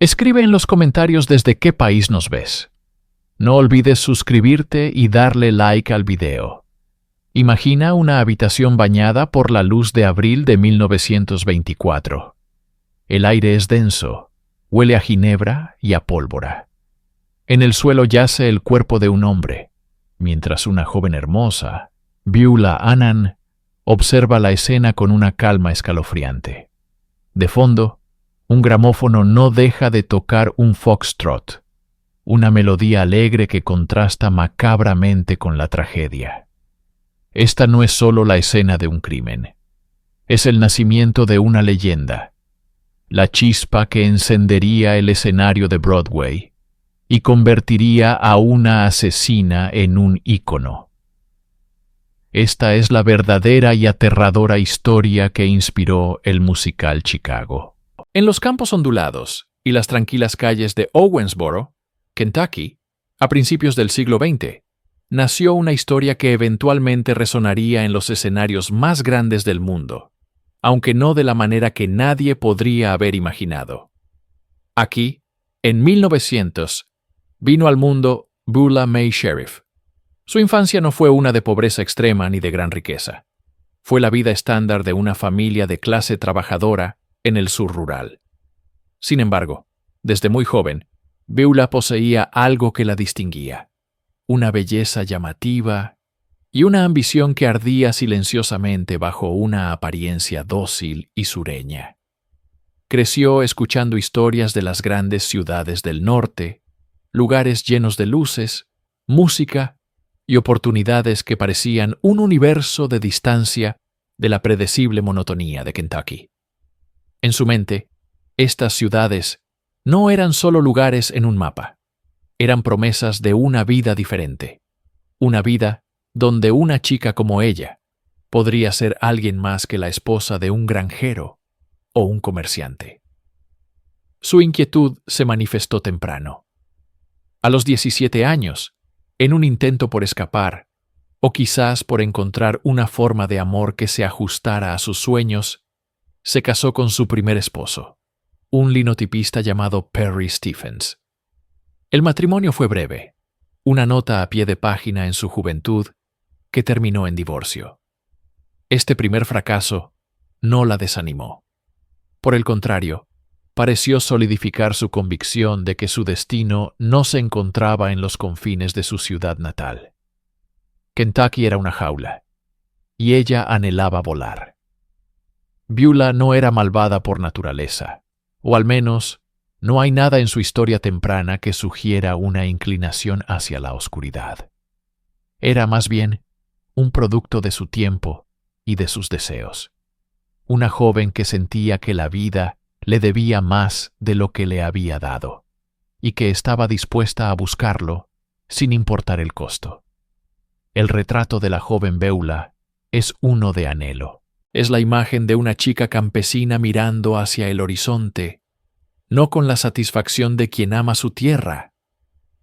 Escribe en los comentarios desde qué país nos ves. No olvides suscribirte y darle like al video. Imagina una habitación bañada por la luz de abril de 1924. El aire es denso, huele a ginebra y a pólvora. En el suelo yace el cuerpo de un hombre, mientras una joven hermosa, Beulah Annan, observa la escena con una calma escalofriante. De fondo, un gramófono no deja de tocar un foxtrot, una melodía alegre que contrasta macabramente con la tragedia. Esta no es solo la escena de un crimen, es el nacimiento de una leyenda, la chispa que encendería el escenario de Broadway y convertiría a una asesina en un ícono. Esta es la verdadera y aterradora historia que inspiró el musical Chicago. En los campos ondulados y las tranquilas calles de Owensboro, Kentucky, a principios del siglo XX, nació una historia que eventualmente resonaría en los escenarios más grandes del mundo, aunque no de la manera que nadie podría haber imaginado. Aquí, en 1900, vino al mundo Beulah May Sheriff. Su infancia no fue una de pobreza extrema ni de gran riqueza. Fue la vida estándar de una familia de clase trabajadora en el sur rural. Sin embargo, desde muy joven, Beulah poseía algo que la distinguía: una belleza llamativa y una ambición que ardía silenciosamente bajo una apariencia dócil y sureña. Creció escuchando historias de las grandes ciudades del norte, lugares llenos de luces, música y oportunidades que parecían un universo de distancia de la predecible monotonía de Kentucky. En su mente, estas ciudades no eran solo lugares en un mapa, eran promesas de una vida diferente, una vida donde una chica como ella podría ser alguien más que la esposa de un granjero o un comerciante. Su inquietud se manifestó temprano. A los 17 años, en un intento por escapar, o quizás por encontrar una forma de amor que se ajustara a sus sueños, se casó con su primer esposo, un linotipista llamado Perry Stephens. El matrimonio fue breve, una nota a pie de página en su juventud que terminó en divorcio. Este primer fracaso no la desanimó. Por el contrario, pareció solidificar su convicción de que su destino no se encontraba en los confines de su ciudad natal. Kentucky era una jaula, y ella anhelaba volar. Beulah no era malvada por naturaleza, o al menos no hay nada en su historia temprana que sugiera una inclinación hacia la oscuridad. Era más bien un producto de su tiempo y de sus deseos. Una joven que sentía que la vida le debía más de lo que le había dado, y que estaba dispuesta a buscarlo sin importar el costo. El retrato de la joven Beulah es uno de anhelo. Es la imagen de una chica campesina mirando hacia el horizonte, no con la satisfacción de quien ama su tierra,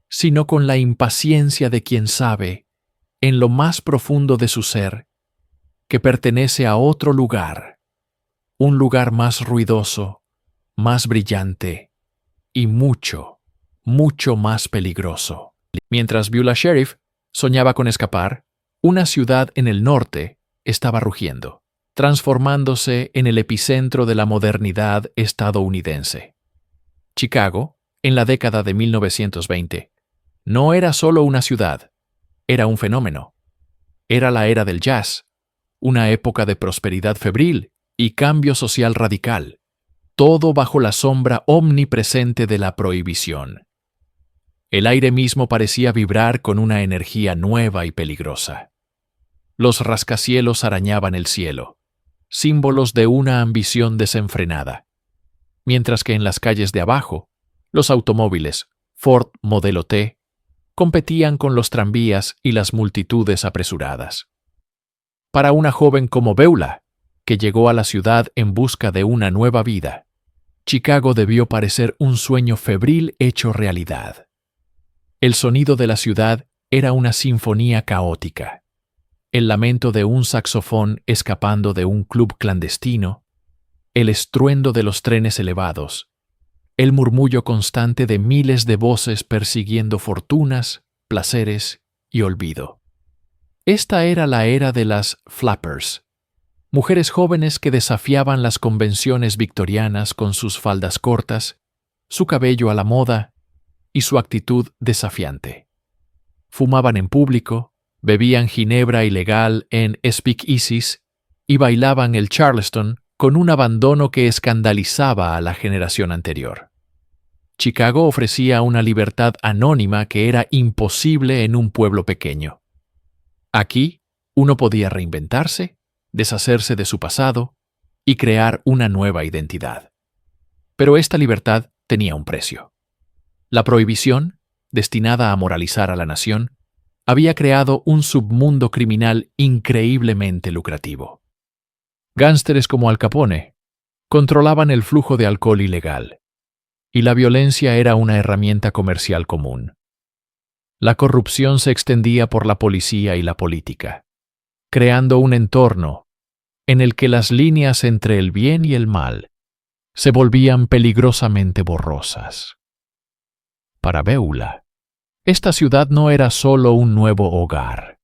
sino con la impaciencia de quien sabe, en lo más profundo de su ser, que pertenece a otro lugar, un lugar más ruidoso, más brillante y mucho, mucho más peligroso. Mientras Beulah Sheriff soñaba con escapar, una ciudad en el norte estaba rugiendo, transformándose en el epicentro de la modernidad estadounidense. Chicago, en la década de 1920, no era solo una ciudad, era un fenómeno. Era la era del jazz, una época de prosperidad febril y cambio social radical, todo bajo la sombra omnipresente de la prohibición. El aire mismo parecía vibrar con una energía nueva y peligrosa. Los rascacielos arañaban el cielo, símbolos de una ambición desenfrenada, mientras que en las calles de abajo, los automóviles Ford Modelo T competían con los tranvías y las multitudes apresuradas. Para una joven como Beulah, que llegó a la ciudad en busca de una nueva vida, Chicago debió parecer un sueño febril hecho realidad. El sonido de la ciudad era una sinfonía caótica. El lamento de un saxofón escapando de un club clandestino, el estruendo de los trenes elevados, el murmullo constante de miles de voces persiguiendo fortunas, placeres y olvido. Esta era la era de las flappers, mujeres jóvenes que desafiaban las convenciones victorianas con sus faldas cortas, su cabello a la moda y su actitud desafiante. Fumaban en público, bebían ginebra ilegal en speakeasies y bailaban el Charleston con un abandono que escandalizaba a la generación anterior. Chicago ofrecía una libertad anónima que era imposible en un pueblo pequeño. Aquí, uno podía reinventarse, deshacerse de su pasado y crear una nueva identidad. Pero esta libertad tenía un precio. La prohibición, destinada a moralizar a la nación, había creado un submundo criminal increíblemente lucrativo. Gánsteres como Al Capone controlaban el flujo de alcohol ilegal, y la violencia era una herramienta comercial común. La corrupción se extendía por la policía y la política, creando un entorno en el que las líneas entre el bien y el mal se volvían peligrosamente borrosas. Para Beulah, esta ciudad no era solo un nuevo hogar.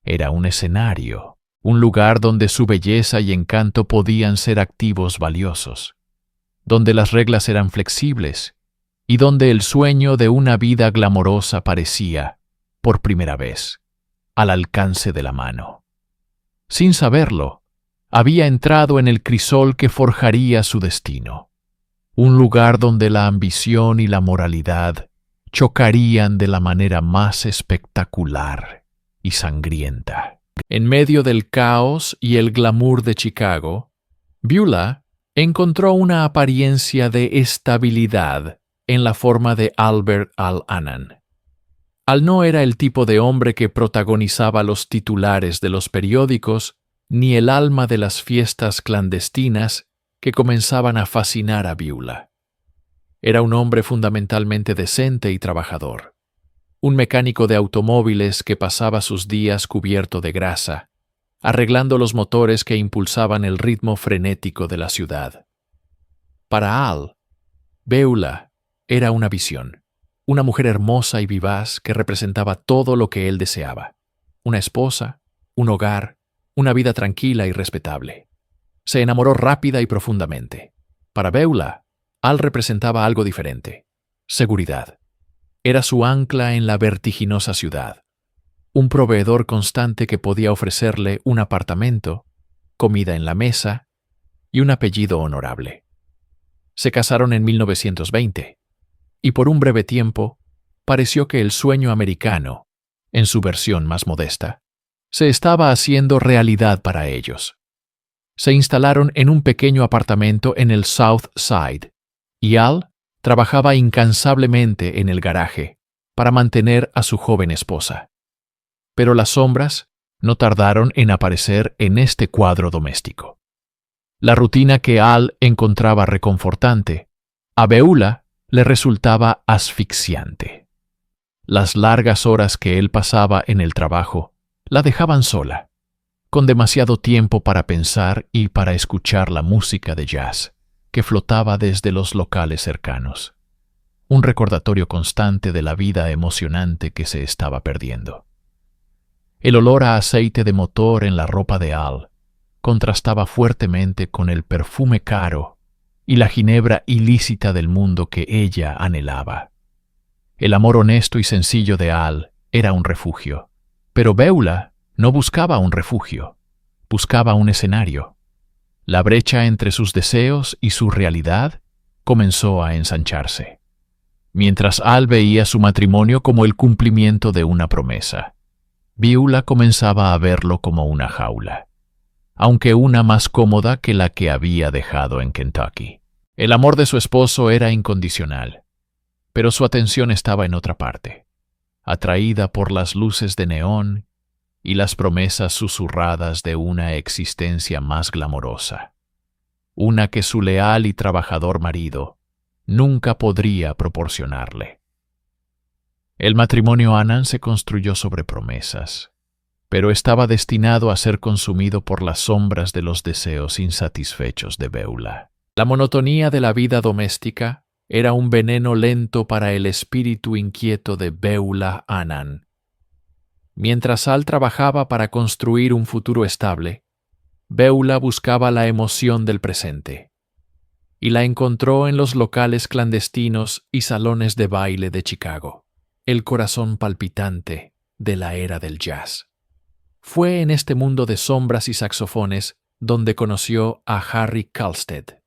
Era un escenario, un lugar donde su belleza y encanto podían ser activos valiosos, donde las reglas eran flexibles y donde el sueño de una vida glamorosa parecía, por primera vez, al alcance de la mano. Sin saberlo, había entrado en el crisol que forjaría su destino, un lugar donde la ambición y la moralidad chocarían de la manera más espectacular y sangrienta. En medio del caos y el glamour de Chicago, Beulah encontró una apariencia de estabilidad en la forma de Albert Al-Hanan. Al no era el tipo de hombre que protagonizaba los titulares de los periódicos, ni el alma de las fiestas clandestinas que comenzaban a fascinar a Beulah. Era un hombre fundamentalmente decente y trabajador, un mecánico de automóviles que pasaba sus días cubierto de grasa, arreglando los motores que impulsaban el ritmo frenético de la ciudad. Para Al, Beulah era una visión, una mujer hermosa y vivaz que representaba todo lo que él deseaba: una esposa, un hogar, una vida tranquila y respetable. Se enamoró rápida y profundamente. Para Beulah, Al representaba algo diferente: seguridad. Era su ancla en la vertiginosa ciudad, un proveedor constante que podía ofrecerle un apartamento, comida en la mesa y un apellido honorable. Se casaron en 1920, y por un breve tiempo pareció que el sueño americano, en su versión más modesta, se estaba haciendo realidad para ellos. Se instalaron en un pequeño apartamento en el South Side, y Al trabajaba incansablemente en el garaje para mantener a su joven esposa. Pero las sombras no tardaron en aparecer en este cuadro doméstico. La rutina que Al encontraba reconfortante, a Beulah le resultaba asfixiante. Las largas horas que él pasaba en el trabajo la dejaban sola, con demasiado tiempo para pensar y para escuchar la música de jazz que flotaba desde los locales cercanos, un recordatorio constante de la vida emocionante que se estaba perdiendo. El olor a aceite de motor en la ropa de Al contrastaba fuertemente con el perfume caro y la ginebra ilícita del mundo que ella anhelaba. El amor honesto y sencillo de Al era un refugio, pero Beulah no buscaba un refugio, buscaba un escenario. La brecha entre sus deseos y su realidad comenzó a ensancharse, mientras Al veía su matrimonio como el cumplimiento de una promesa. Beulah comenzaba a verlo como una jaula, aunque una más cómoda que la que había dejado en Kentucky. El amor de su esposo era incondicional, pero su atención estaba en otra parte, atraída por las luces de neón y las promesas susurradas de una existencia más glamorosa, una que su leal y trabajador marido nunca podría proporcionarle. El matrimonio Annan se construyó sobre promesas, pero estaba destinado a ser consumido por las sombras de los deseos insatisfechos de Beulah. La monotonía de la vida doméstica era un veneno lento para el espíritu inquieto de Beulah Annan. Mientras Al trabajaba para construir un futuro estable, Beulah buscaba la emoción del presente, y la encontró en los locales clandestinos y salones de baile de Chicago, el corazón palpitante de la era del jazz. Fue en este mundo de sombras y saxofones donde conoció a Harry Kalstead.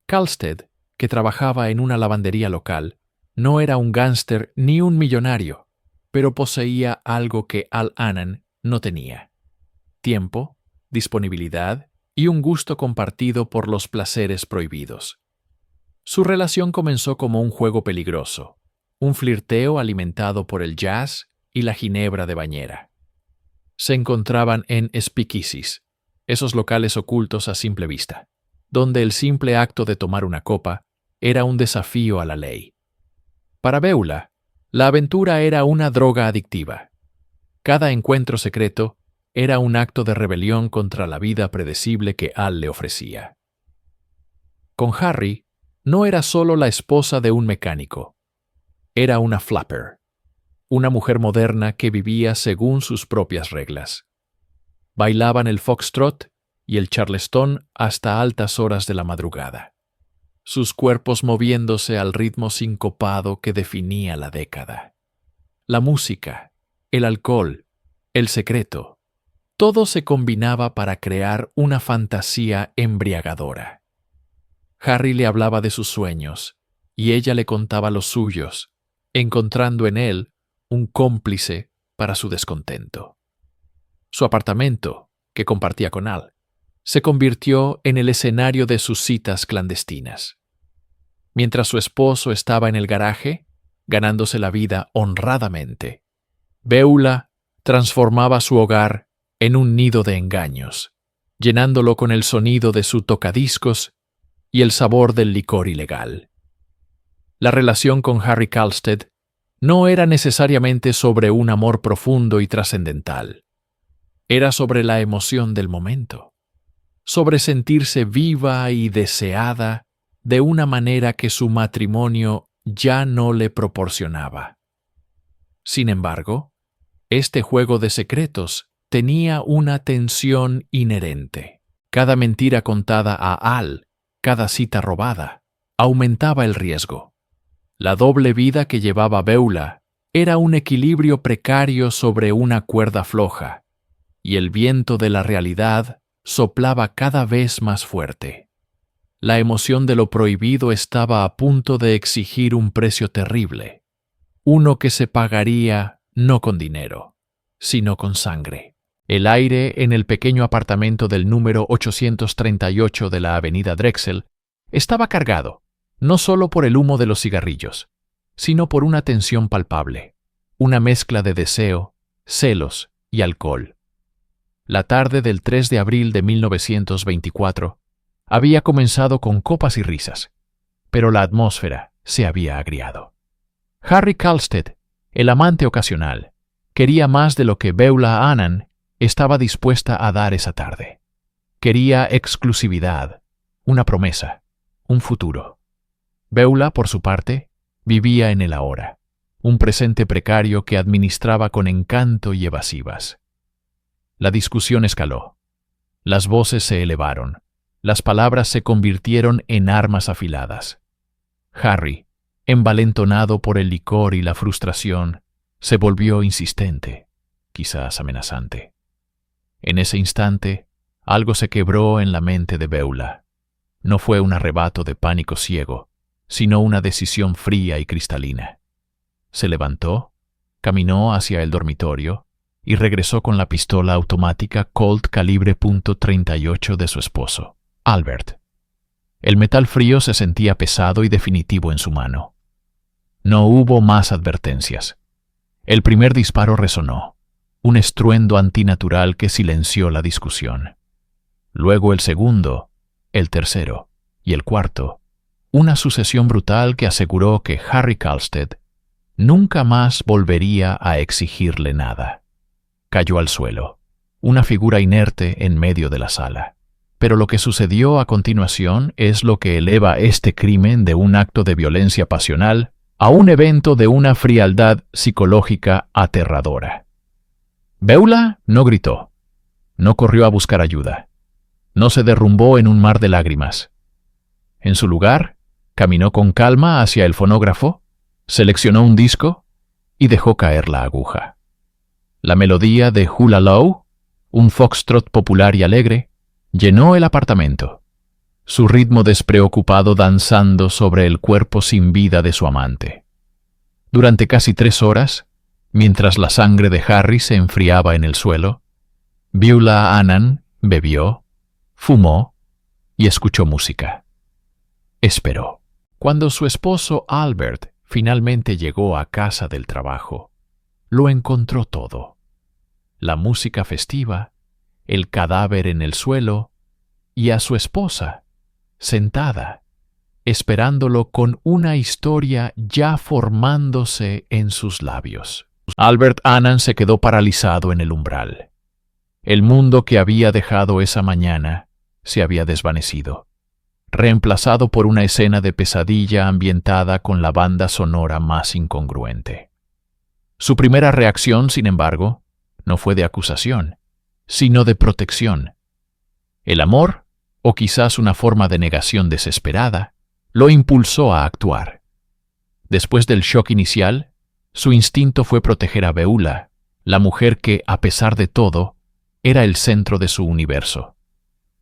Kalstead, que trabajaba en una lavandería local, no era un gángster ni un millonario, pero poseía algo que Al Annan no tenía: tiempo, disponibilidad y un gusto compartido por los placeres prohibidos. Su relación comenzó como un juego peligroso, un flirteo alimentado por el jazz y la ginebra de bañera. Se encontraban en speakeasies, esos locales ocultos a simple vista, donde el simple acto de tomar una copa era un desafío a la ley. Para Beulah, la aventura era una droga adictiva. Cada encuentro secreto era un acto de rebelión contra la vida predecible que Al le ofrecía. Con Harry, no era solo la esposa de un mecánico. Era una flapper, una mujer moderna que vivía según sus propias reglas. Bailaban el foxtrot y el charleston hasta altas horas de la madrugada, sus cuerpos moviéndose al ritmo sincopado que definía la década. La música, el alcohol, el secreto, todo se combinaba para crear una fantasía embriagadora. Harry le hablaba de sus sueños, y ella le contaba los suyos, encontrando en él un cómplice para su descontento. Su apartamento, que compartía con Al, se convirtió en el escenario de sus citas clandestinas. Mientras su esposo estaba en el garaje, ganándose la vida honradamente, Beulah transformaba su hogar en un nido de engaños, llenándolo con el sonido de su tocadiscos y el sabor del licor ilegal. La relación con Harry Kalstead no era necesariamente sobre un amor profundo y trascendental. Era sobre la emoción del momento, sobre sentirse viva y deseada de una manera que su matrimonio ya no le proporcionaba. Sin embargo, este juego de secretos tenía una tensión inherente. Cada mentira contada a Al, cada cita robada, aumentaba el riesgo. La doble vida que llevaba Beulah era un equilibrio precario sobre una cuerda floja, y el viento de la realidad soplaba cada vez más fuerte. La emoción de lo prohibido estaba a punto de exigir un precio terrible, uno que se pagaría no con dinero, sino con sangre. El aire en el pequeño apartamento del número 838 de la avenida Drexel estaba cargado, no solo por el humo de los cigarrillos, sino por una tensión palpable, una mezcla de deseo, celos y alcohol. La tarde del 3 de abril de 1924 había comenzado con copas y risas, pero la atmósfera se había agriado. Harry Kalstead, el amante ocasional, quería más de lo que Beulah Annan estaba dispuesta a dar esa tarde. Quería exclusividad, una promesa, un futuro. Beulah, por su parte, vivía en el ahora, un presente precario que administraba con encanto y evasivas. La discusión escaló. Las voces se elevaron. Las palabras se convirtieron en armas afiladas. Harry, envalentonado por el licor y la frustración, se volvió insistente, quizás amenazante. En ese instante, algo se quebró en la mente de Beulah. No fue un arrebato de pánico ciego, sino una decisión fría y cristalina. Se levantó, caminó hacia el dormitorio y regresó con la pistola automática Colt calibre .38 de su esposo, Albert. El metal frío se sentía pesado y definitivo en su mano. No hubo más advertencias. El primer disparo resonó, un estruendo antinatural que silenció la discusión. Luego el segundo, el tercero y el cuarto, una sucesión brutal que aseguró que Harry Kalstead nunca más volvería a exigirle nada. Cayó al suelo, una figura inerte en medio de la sala. Pero lo que sucedió a continuación es lo que eleva este crimen de un acto de violencia pasional a un evento de una frialdad psicológica aterradora. Beulah no gritó, no corrió a buscar ayuda, no se derrumbó en un mar de lágrimas. En su lugar, caminó con calma hacia el fonógrafo, seleccionó un disco y dejó caer la aguja. La melodía de Hula Low, un foxtrot popular y alegre, llenó el apartamento, su ritmo despreocupado danzando sobre el cuerpo sin vida de su amante. Durante casi 3 horas, mientras la sangre de Harry se enfriaba en el suelo, Beulah Annan bebió, fumó y escuchó música. Esperó. Cuando su esposo Albert finalmente llegó a casa del trabajo, lo encontró todo: la música festiva, el cadáver en el suelo y a su esposa, sentada, esperándolo con una historia ya formándose en sus labios. Albert Annan se quedó paralizado en el umbral. El mundo que había dejado esa mañana se había desvanecido, reemplazado por una escena de pesadilla ambientada con la banda sonora más incongruente. Su primera reacción, sin embargo, no fue de acusación, sino de protección. El amor, o quizás una forma de negación desesperada, lo impulsó a actuar. Después del shock inicial, su instinto fue proteger a Beulah, la mujer que, a pesar de todo, era el centro de su universo.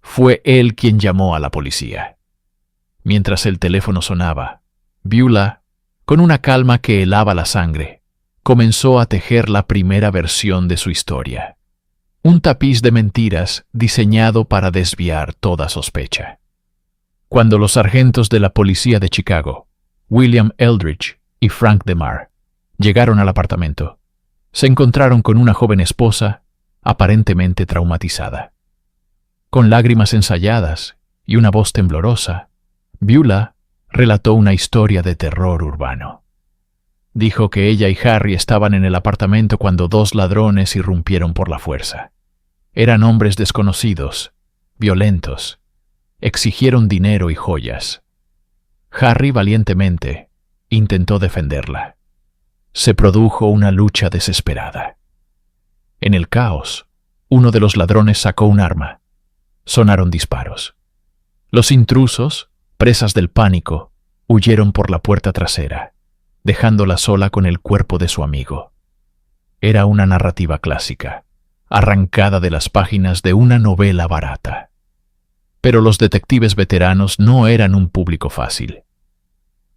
Fue él quien llamó a la policía. Mientras el teléfono sonaba, Beulah, con una calma que helaba la sangre, comenzó a tejer la primera versión de su historia. Un tapiz de mentiras diseñado para desviar toda sospecha. Cuando los sargentos de la policía de Chicago, William Eldridge y Frank DeMar, llegaron al apartamento, se encontraron con una joven esposa aparentemente traumatizada. Con lágrimas ensayadas y una voz temblorosa, Beulah relató una historia de terror urbano. Dijo que ella y Harry estaban en el apartamento cuando 2 ladrones irrumpieron por la fuerza. Eran hombres desconocidos, violentos. Exigieron dinero y joyas. Harry valientemente intentó defenderla. Se produjo una lucha desesperada. En el caos, uno de los ladrones sacó un arma. Sonaron disparos. Los intrusos, presas del pánico, huyeron por la puerta trasera, dejándola sola con el cuerpo de su amigo. Era una narrativa clásica, arrancada de las páginas de una novela barata. Pero los detectives veteranos no eran un público fácil.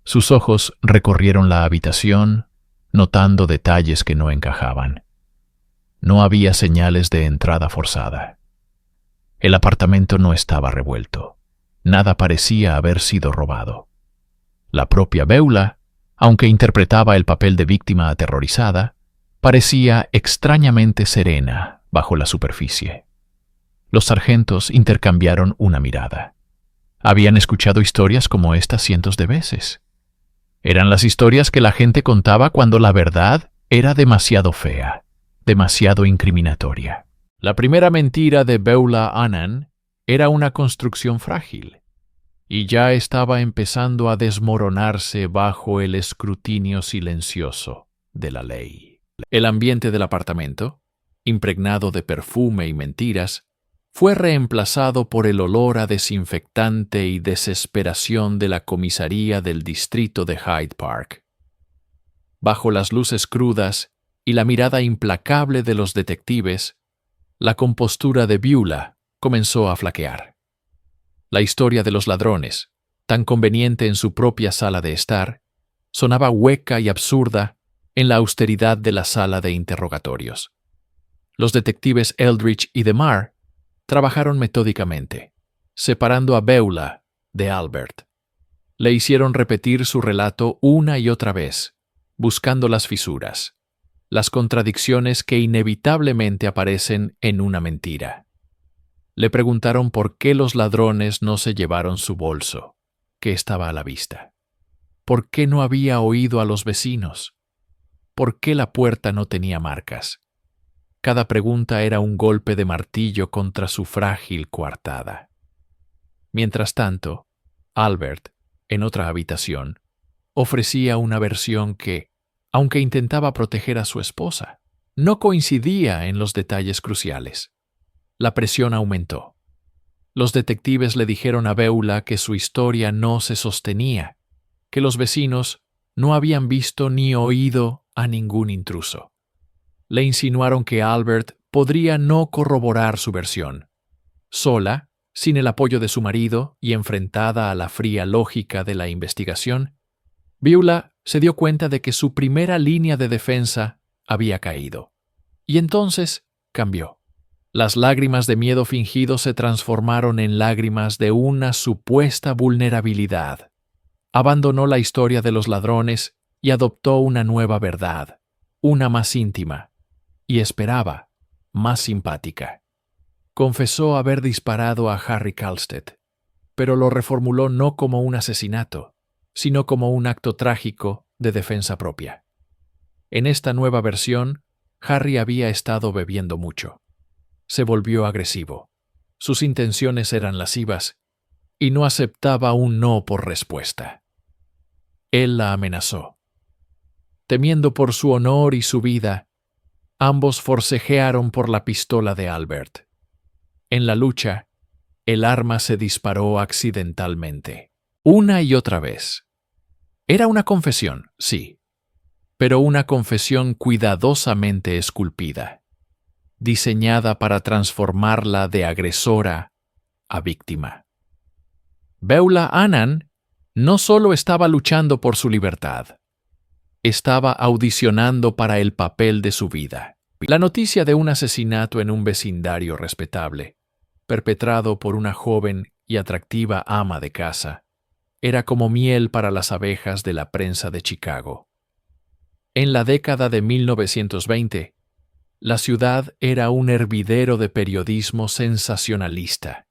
Sus ojos recorrieron la habitación, notando detalles que no encajaban. No había señales de entrada forzada. El apartamento no estaba revuelto. Nada parecía haber sido robado. La propia Beulah, aunque interpretaba el papel de víctima aterrorizada, parecía extrañamente serena bajo la superficie. Los sargentos intercambiaron una mirada. Habían escuchado historias como esta cientos de veces. Eran las historias que la gente contaba cuando la verdad era demasiado fea, demasiado incriminatoria. La primera mentira de Beulah Annan era una construcción frágil, y ya estaba empezando a desmoronarse bajo el escrutinio silencioso de la ley. El ambiente del apartamento, impregnado de perfume y mentiras, fue reemplazado por el olor a desinfectante y desesperación de la comisaría del distrito de Hyde Park. Bajo las luces crudas y la mirada implacable de los detectives, la compostura de Beulah comenzó a flaquear. La historia de los ladrones, tan conveniente en su propia sala de estar, sonaba hueca y absurda en la austeridad de la sala de interrogatorios. Los detectives Eldridge y DeMar trabajaron metódicamente, separando a Beulah de Albert. Le hicieron repetir su relato una y otra vez, buscando las fisuras, las contradicciones que inevitablemente aparecen en una mentira. Le preguntaron por qué los ladrones no se llevaron su bolso, que estaba a la vista. ¿Por qué no había oído a los vecinos? ¿Por qué la puerta no tenía marcas? Cada pregunta era un golpe de martillo contra su frágil coartada. Mientras tanto, Albert, en otra habitación, ofrecía una versión que, aunque intentaba proteger a su esposa, no coincidía en los detalles cruciales. La presión aumentó. Los detectives le dijeron a Beulah que su historia no se sostenía, que los vecinos no habían visto ni oído a ningún intruso. Le insinuaron que Albert podría no corroborar su versión. Sola, sin el apoyo de su marido y enfrentada a la fría lógica de la investigación, Beulah se dio cuenta de que su primera línea de defensa había caído. Y entonces cambió. Las lágrimas de miedo fingido se transformaron en lágrimas de una supuesta vulnerabilidad. Abandonó la historia de los ladrones y adoptó una nueva verdad, una más íntima, y esperaba, más simpática. Confesó haber disparado a Harry Kalstead, pero lo reformuló no como un asesinato, sino como un acto trágico de defensa propia. En esta nueva versión, Harry había estado bebiendo mucho. Se volvió agresivo. Sus intenciones eran lascivas y no aceptaba un no por respuesta. Él la amenazó. Temiendo por su honor y su vida, ambos forcejearon por la pistola de Albert. En la lucha, el arma se disparó accidentalmente, una y otra vez. Era una confesión, sí, pero una confesión cuidadosamente esculpida, diseñada para transformarla de agresora a víctima. Beulah Annan no solo estaba luchando por su libertad, estaba audicionando para el papel de su vida. La noticia de un asesinato en un vecindario respetable, perpetrado por una joven y atractiva ama de casa, era como miel para las abejas de la prensa de Chicago. En la década de 1920, la ciudad era un hervidero de periodismo sensacionalista,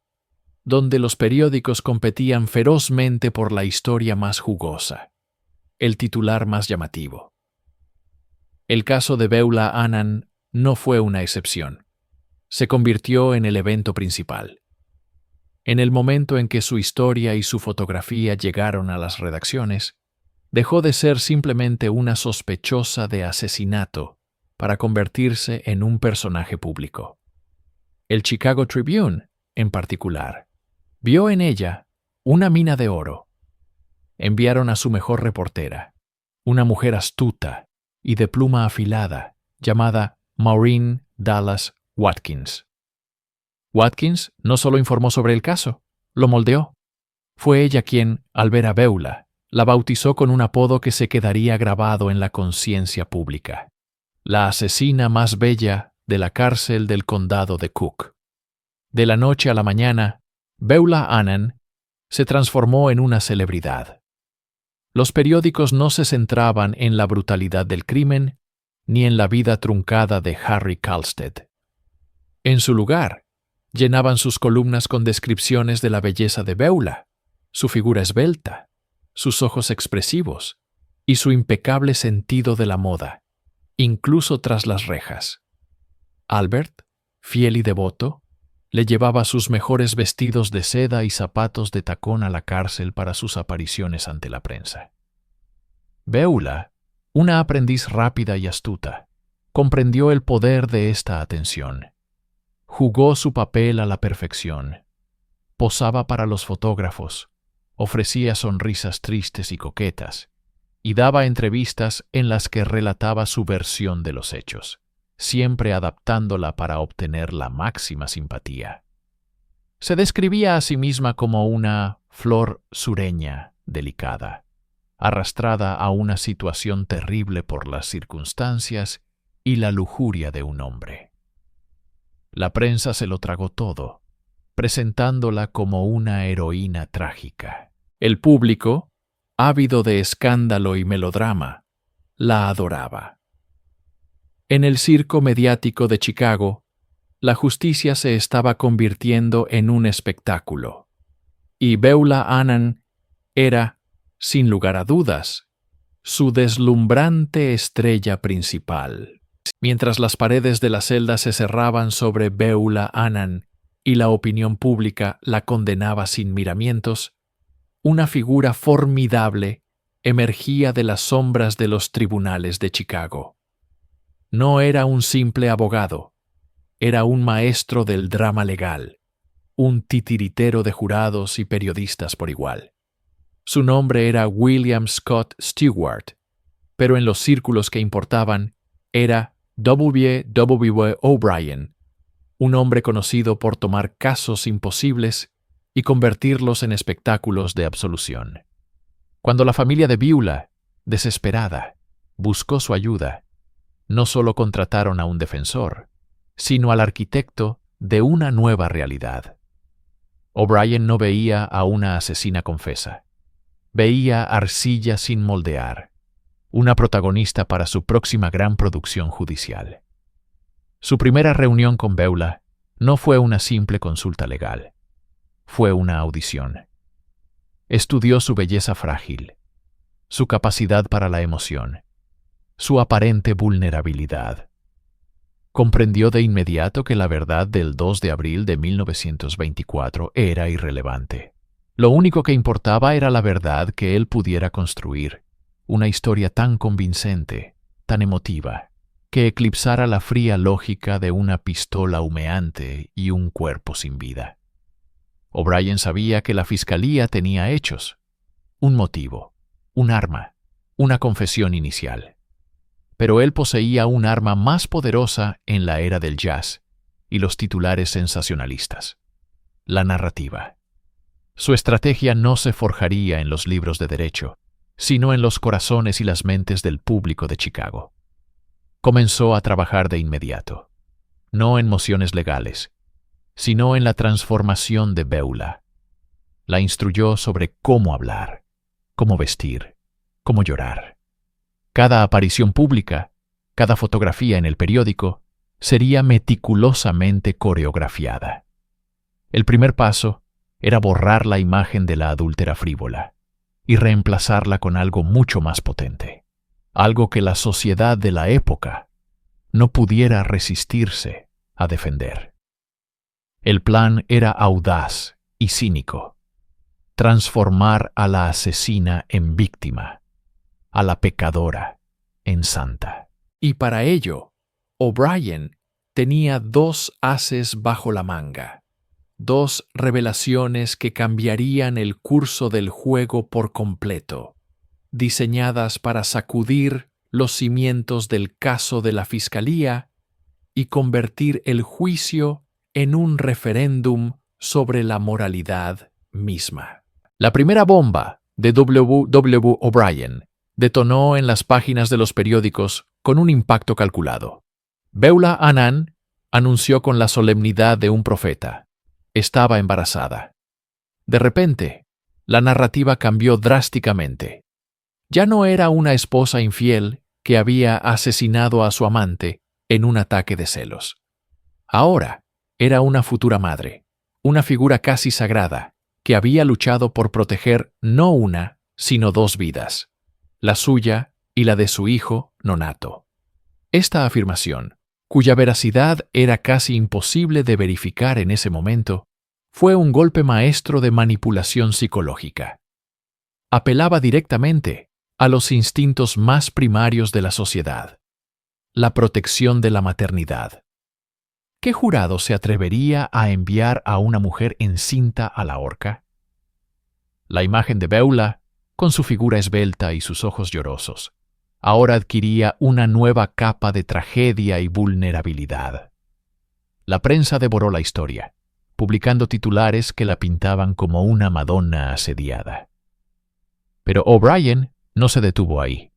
donde los periódicos competían ferozmente por la historia más jugosa, el titular más llamativo. El caso de Beulah Annan no fue una excepción. Se convirtió en el evento principal. En el momento en que su historia y su fotografía llegaron a las redacciones, dejó de ser simplemente una sospechosa de asesinato para convertirse en un personaje público. El Chicago Tribune, en particular, vio en ella una mina de oro. Enviaron a su mejor reportera, una mujer astuta y de pluma afilada, llamada Maureen Dallas Watkins. Watkins no solo informó sobre el caso, lo moldeó. Fue ella quien, al ver a Beulah, la bautizó con un apodo que se quedaría grabado en la conciencia pública: la asesina más bella de la cárcel del condado de Cook. De la noche a la mañana, Beulah Annan se transformó en una celebridad. Los periódicos no se centraban en la brutalidad del crimen ni en la vida truncada de Harry Kalstead. En su lugar, llenaban sus columnas con descripciones de la belleza de Beulah, su figura esbelta, sus ojos expresivos y su impecable sentido de la moda, incluso tras las rejas. Albert, fiel y devoto, le llevaba sus mejores vestidos de seda y zapatos de tacón a la cárcel para sus apariciones ante la prensa. Beulah, una aprendiz rápida y astuta, comprendió el poder de esta atención. Jugó su papel a la perfección. Posaba para los fotógrafos, ofrecía sonrisas tristes y coquetas, y daba entrevistas en las que relataba su versión de los hechos, siempre adaptándola para obtener la máxima simpatía. Se describía a sí misma como una flor sureña delicada, arrastrada a una situación terrible por las circunstancias y la lujuria de un hombre. La prensa se lo tragó todo, presentándola como una heroína trágica. El público, ávido de escándalo y melodrama, la adoraba. En el circo mediático de Chicago, la justicia se estaba convirtiendo en un espectáculo, y Beulah Annan era, sin lugar a dudas, su deslumbrante estrella principal. Mientras las paredes de la celda se cerraban sobre Beulah Annan y la opinión pública la condenaba sin miramientos, una figura formidable emergía de las sombras de los tribunales de Chicago. No era un simple abogado, era un maestro del drama legal, un titiritero de jurados y periodistas por igual. Su nombre era William Scott Stewart, pero en los círculos que importaban era W. O'Brien, un hombre conocido por tomar casos imposibles y convertirlos en espectáculos de absolución. Cuando la familia de Beulah, desesperada, buscó su ayuda, no solo contrataron a un defensor, sino al arquitecto de una nueva realidad. O'Brien no veía a una asesina confesa. Veía arcilla sin moldear, una protagonista para su próxima gran producción judicial. Su primera reunión con Beulah no fue una simple consulta legal, fue una audición. Estudió su belleza frágil, su capacidad para la emoción, su aparente vulnerabilidad. Comprendió de inmediato que la verdad del 2 de abril de 1924 era irrelevante. Lo único que importaba era la verdad que él pudiera construir, una historia tan convincente, tan emotiva, que eclipsara la fría lógica de una pistola humeante y un cuerpo sin vida. O'Brien sabía que la fiscalía tenía hechos, un motivo, un arma, una confesión inicial. Pero él poseía un arma más poderosa en la era del jazz y los titulares sensacionalistas: la narrativa. Su estrategia no se forjaría en los libros de derecho, sino en los corazones y las mentes del público de Chicago. Comenzó a trabajar de inmediato, no en mociones legales, sino en la transformación de Beulah. La instruyó sobre cómo hablar, cómo vestir, cómo llorar. Cada aparición pública, cada fotografía en el periódico, sería meticulosamente coreografiada. El primer paso era borrar la imagen de la adúltera frívola y reemplazarla con algo mucho más potente, algo que la sociedad de la época no pudiera resistirse a defender. El plan era audaz y cínico: transformar a la asesina en víctima, a la pecadora en santa. Y para ello, O'Brien tenía 2 ases bajo la manga, 2 revelaciones que cambiarían el curso del juego por completo, diseñadas para sacudir los cimientos del caso de la fiscalía y convertir el juicio en un referéndum sobre la moralidad misma. La primera bomba de W. O'Brien detonó en las páginas de los periódicos con un impacto calculado. Beulah Annan anunció con la solemnidad de un profeta: estaba embarazada. De repente, la narrativa cambió drásticamente. Ya no era una esposa infiel que había asesinado a su amante en un ataque de celos. Ahora era una futura madre, una figura casi sagrada, que había luchado por proteger no una, sino 2 vidas, la suya y la de su hijo nonato. Esta afirmación, cuya veracidad era casi imposible de verificar en ese momento, fue un golpe maestro de manipulación psicológica. Apelaba directamente a los instintos más primarios de la sociedad: la protección de la maternidad. ¿Qué jurado se atrevería a enviar a una mujer encinta a la horca? La imagen de Beulah, con su figura esbelta y sus ojos llorosos, ahora adquiría una nueva capa de tragedia y vulnerabilidad. La prensa devoró la historia, publicando titulares que la pintaban como una Madonna asediada. Pero O'Brien no se detuvo ahí.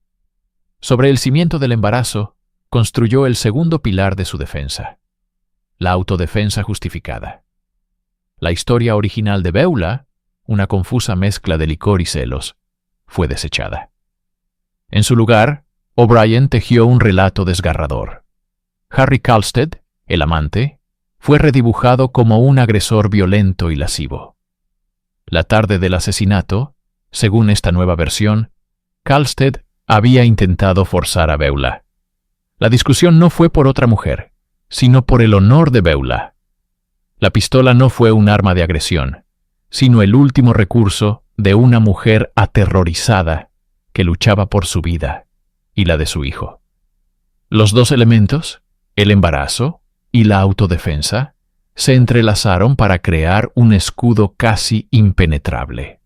Sobre el cimiento del embarazo, construyó el segundo pilar de su defensa: la autodefensa justificada. La historia original de Beulah, una confusa mezcla de licor y celos, fue desechada. En su lugar, O'Brien tejió un relato desgarrador. Harry Kalstead, el amante, fue redibujado como un agresor violento y lascivo. La tarde del asesinato, según esta nueva versión, Kalstead había intentado forzar a Beulah. La discusión no fue por otra mujer, sino por el honor de Beulah. La pistola no fue un arma de agresión, sino el último recurso de una mujer aterrorizada que luchaba por su vida y la de su hijo. Los dos elementos, el embarazo y la autodefensa, se entrelazaron para crear un escudo casi impenetrable.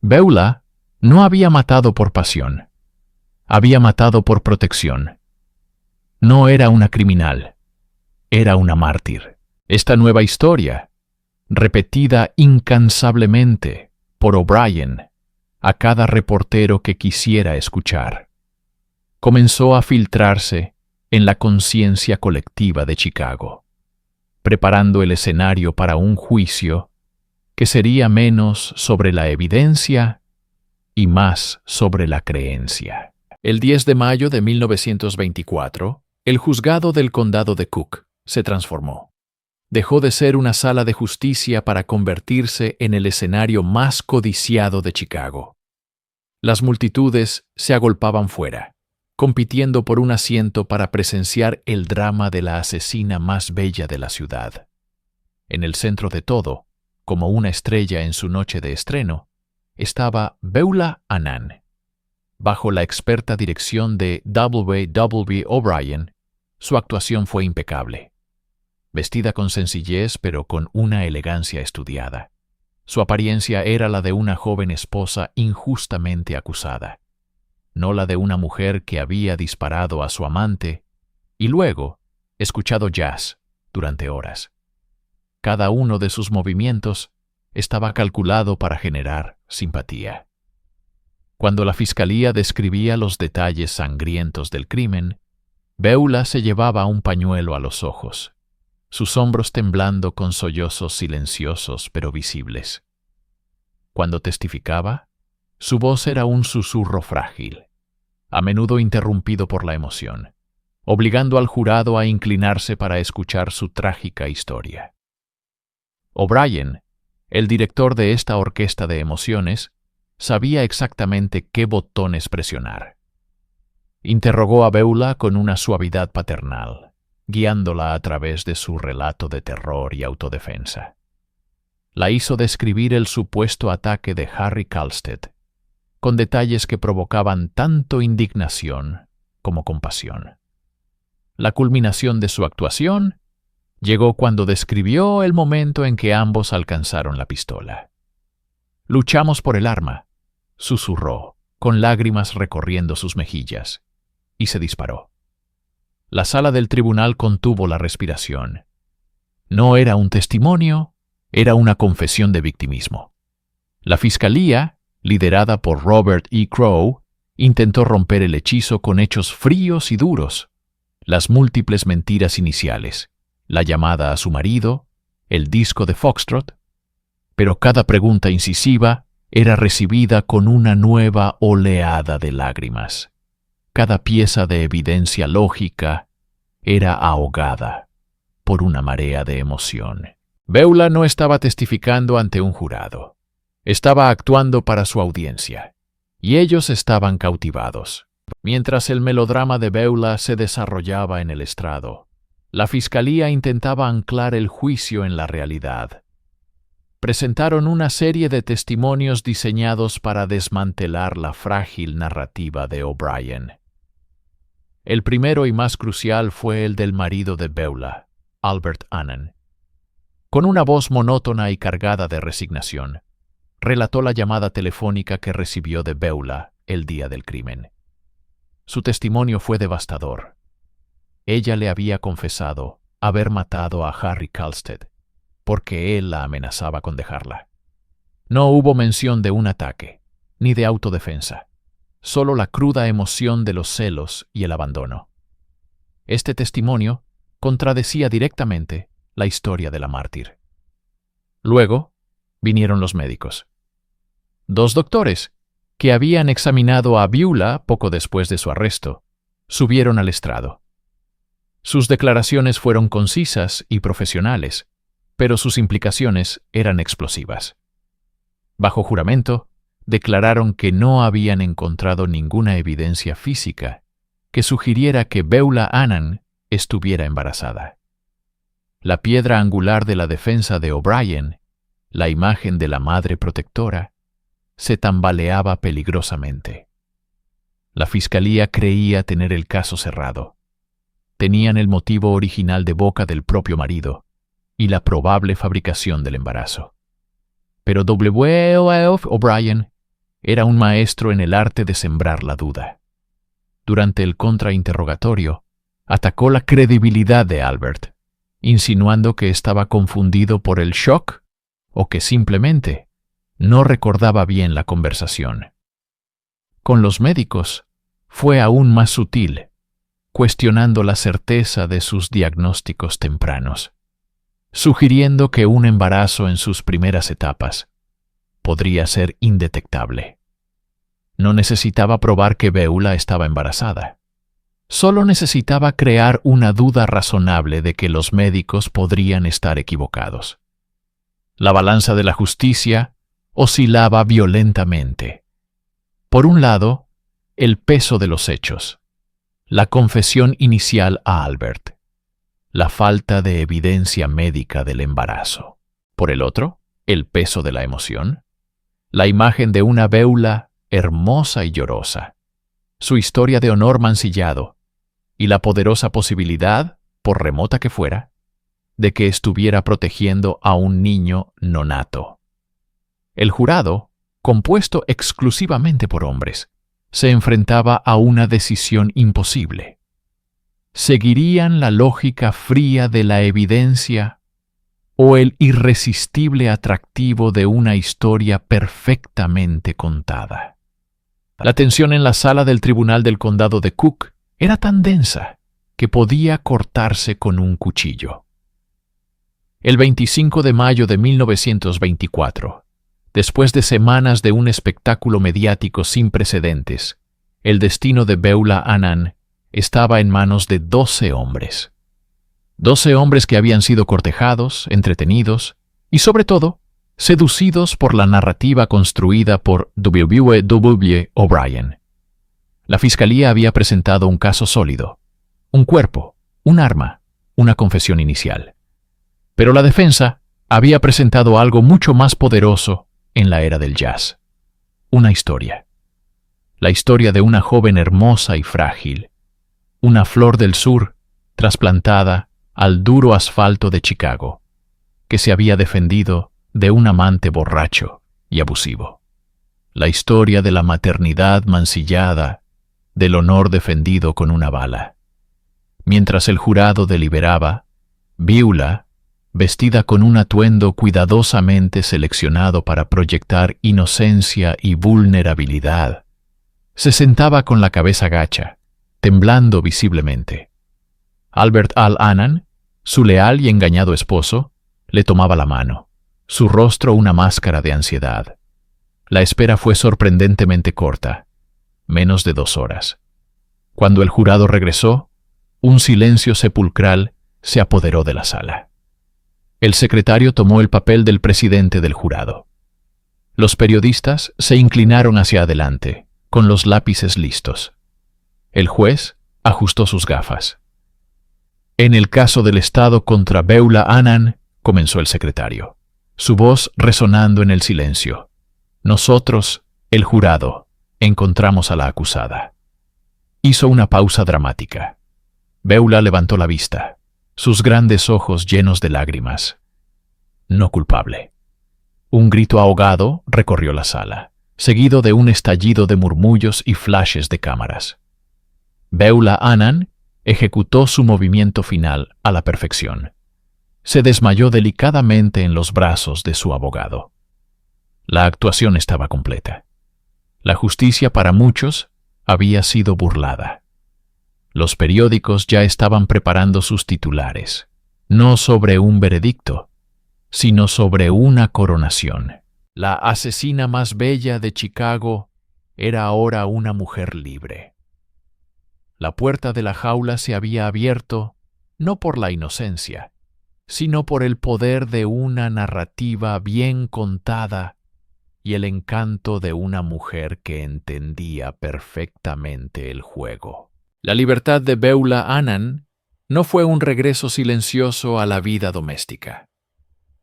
Beulah no había matado por pasión, había matado por protección. No era una criminal, era una mártir. Esta nueva historia, repetida incansablemente por O'Brien a cada reportero que quisiera escuchar, comenzó a filtrarse en la conciencia colectiva de Chicago, preparando el escenario para un juicio que sería menos sobre la evidencia y más sobre la creencia. El 10 de mayo de 1924, el juzgado del condado de Cook se transformó. Dejó de ser una sala de justicia para convertirse en el escenario más codiciado de Chicago. Las multitudes se agolpaban fuera, compitiendo por un asiento para presenciar el drama de la asesina más bella de la ciudad. En el centro de todo, como una estrella en su noche de estreno, estaba Beulah Annan. Bajo la experta dirección de W. O'Brien, su actuación fue impecable. Vestida con sencillez pero con una elegancia estudiada. Su apariencia era la de una joven esposa injustamente acusada, no la de una mujer que había disparado a su amante y luego escuchado jazz durante horas. Cada uno de sus movimientos estaba calculado para generar simpatía. Cuando la fiscalía describía los detalles sangrientos del crimen, Beulah se llevaba un pañuelo a los ojos, sus hombros temblando con sollozos silenciosos pero visibles. Cuando testificaba, su voz era un susurro frágil, a menudo interrumpido por la emoción, obligando al jurado a inclinarse para escuchar su trágica historia. O'Brien, el director de esta orquesta de emociones, sabía exactamente qué botones presionar. Interrogó a Beulah con una suavidad paternal, guiándola a través de su relato de terror y autodefensa. La hizo describir el supuesto ataque de Harry Kalstead, con detalles que provocaban tanto indignación como compasión. La culminación de su actuación llegó cuando describió el momento en que ambos alcanzaron la pistola. «Luchamos por el arma», susurró, con lágrimas recorriendo sus mejillas, y se disparó. La sala del tribunal contuvo la respiración. No era un testimonio, era una confesión de victimismo. La fiscalía, liderada por Robert E. Crowe, intentó romper el hechizo con hechos fríos y duros, las múltiples mentiras iniciales, la llamada a su marido, el disco de Foxtrot, pero cada pregunta incisiva era recibida con una nueva oleada de lágrimas. Cada pieza de evidencia lógica era ahogada por una marea de emoción. Beulah no estaba testificando ante un jurado. Estaba actuando para su audiencia, y ellos estaban cautivados. Mientras el melodrama de Beulah se desarrollaba en el estrado, la fiscalía intentaba anclar el juicio en la realidad. Presentaron una serie de testimonios diseñados para desmantelar la frágil narrativa de O'Brien. El primero y más crucial fue el del marido de Beulah, Albert Annan. Con una voz monótona y cargada de resignación, relató la llamada telefónica que recibió de Beulah el día del crimen. Su testimonio fue devastador. Ella le había confesado haber matado a Harry Kalstead, porque él la amenazaba con dejarla. No hubo mención de un ataque, ni de autodefensa, solo la cruda emoción de los celos y el abandono. Este testimonio contradecía directamente la historia de la mártir. Luego vinieron los médicos. Dos doctores, que habían examinado a Beulah poco después de su arresto, subieron al estrado. Sus declaraciones fueron concisas y profesionales, pero sus implicaciones eran explosivas. Bajo juramento, declararon que no habían encontrado ninguna evidencia física que sugiriera que Beulah Annan estuviera embarazada. la piedra angular de la defensa de O'Brien, la imagen de la madre protectora, se tambaleaba peligrosamente. La fiscalía creía tener el caso cerrado. Tenían el motivo original de boca del propio marido y la probable fabricación del embarazo. Pero W. O'Brien era un maestro en el arte de sembrar la duda. Durante el contrainterrogatorio, atacó la credibilidad de Albert, insinuando que estaba confundido por el shock o que simplemente no recordaba bien la conversación. Con los médicos fue aún más sutil, cuestionando la certeza de sus diagnósticos tempranos, sugiriendo que un embarazo en sus primeras etapas podría ser indetectable. No necesitaba probar que Beulah estaba embarazada. Solo necesitaba crear una duda razonable de que los médicos podrían estar equivocados. La balanza de la justicia oscilaba violentamente. Por un lado, el peso de los hechos, la confesión inicial a Albert, la falta de evidencia médica del embarazo. Por el otro, el peso de la emoción, la imagen de una Beulah hermosa y llorosa, su historia de honor mancillado y la poderosa posibilidad, por remota que fuera, de que estuviera protegiendo a un niño no nato. El jurado, compuesto exclusivamente por hombres, se enfrentaba a una decisión imposible. ¿Seguirían la lógica fría de la evidencia o el irresistible atractivo de una historia perfectamente contada? La tensión en la sala del Tribunal del Condado de Cook era tan densa que podía cortarse con un cuchillo. El 25 de mayo de 1924, después de semanas de un espectáculo mediático sin precedentes, el destino de Beulah Annan estaba en manos de 12 hombres. 12 hombres que habían sido cortejados, entretenidos y, sobre todo, seducidos por la narrativa construida por W. O'Brien. La fiscalía había presentado un caso sólido, un cuerpo, un arma, una confesión inicial. Pero la defensa había presentado algo mucho más poderoso en la era del jazz. Una historia. La historia de una joven hermosa y frágil, una flor del sur trasplantada al duro asfalto de Chicago, que se había defendido de un amante borracho y abusivo. La historia de la maternidad mancillada, del honor defendido con una bala. Mientras el jurado deliberaba, Beulah, vestida con un atuendo cuidadosamente seleccionado para proyectar inocencia y vulnerabilidad, se sentaba con la cabeza gacha, temblando visiblemente. Albert Annan, su leal y engañado esposo, le tomaba la mano, su rostro una máscara de ansiedad. La espera fue sorprendentemente corta, menos de 2 horas. Cuando el jurado regresó, un silencio sepulcral se apoderó de la sala. El secretario tomó el papel del presidente del jurado. Los periodistas se inclinaron hacia adelante, con los lápices listos. El juez ajustó sus gafas. En el caso del Estado contra Beulah Annan, comenzó el secretario, su voz resonando en el silencio. Nosotros, el jurado, encontramos a la acusada. Hizo una pausa dramática. Beulah levantó la vista, sus grandes ojos llenos de lágrimas. No culpable. Un grito ahogado recorrió la sala, seguido de un estallido de murmullos y flashes de cámaras. Beulah Annan ejecutó su movimiento final a la perfección. Se desmayó delicadamente en los brazos de su abogado. La actuación estaba completa. La justicia para muchos había sido burlada. Los periódicos ya estaban preparando sus titulares, no sobre un veredicto, sino sobre una coronación. La asesina más bella de Chicago era ahora una mujer libre. La puerta de la jaula se había abierto, no por la inocencia, sino por el poder de una narrativa bien contada y el encanto de una mujer que entendía perfectamente el juego. La libertad de Beulah Annan No fue un regreso silencioso a la vida doméstica.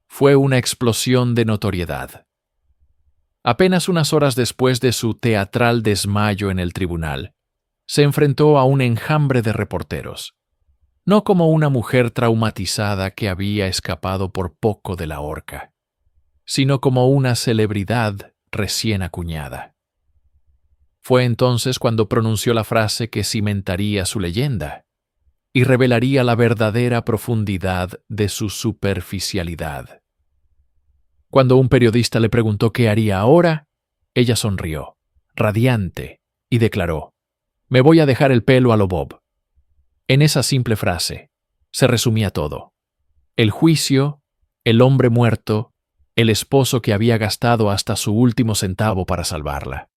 Fue una explosión de notoriedad. Apenas unas horas después de su teatral desmayo en el tribunal, se enfrentó a un enjambre de reporteros, no como una mujer traumatizada que había escapado por poco de la horca, sino como una celebridad recién acuñada. Fue entonces cuando pronunció la frase que cimentaría su leyenda y revelaría la verdadera profundidad de su superficialidad. Cuando un periodista le preguntó qué haría ahora, ella sonrió, radiante, y declaró: «Me voy a dejar el pelo a lo Bob». En esa simple frase se resumía todo: el juicio, el hombre muerto, el esposo que había gastado hasta su último centavo para salvarla.